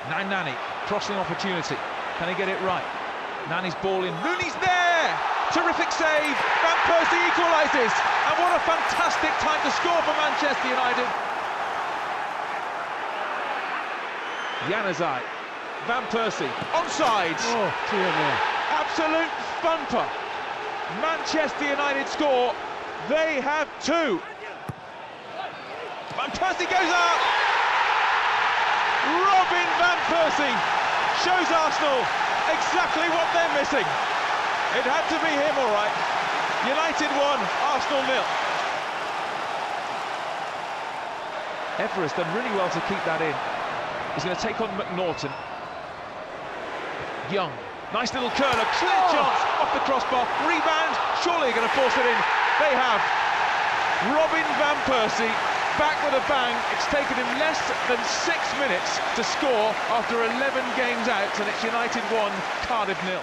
Now Nani, crossing opportunity. Can he get it right? Nani's ball in. Rooney's there! Terrific save. Van Persie equalises. And what a fantastic time to score for Manchester United. Januzaj. Van Persie. Onside. Oh, dear me. Absolute thumper. Manchester United score. They have two. Van Persie goes up. Robin Van Persie shows Arsenal exactly what they're missing. It had to be him, all right. United 1, Arsenal 0. Everest done really well to keep that in. He's going to take on McNaughton. Young, nice little curler, clear chance off the crossbar, rebound, surely going to force it in. They have. Robin Van Persie back with a bang. It's taken him less than 6 minutes to score after 11 games out, and it's United 1, Cardiff 0.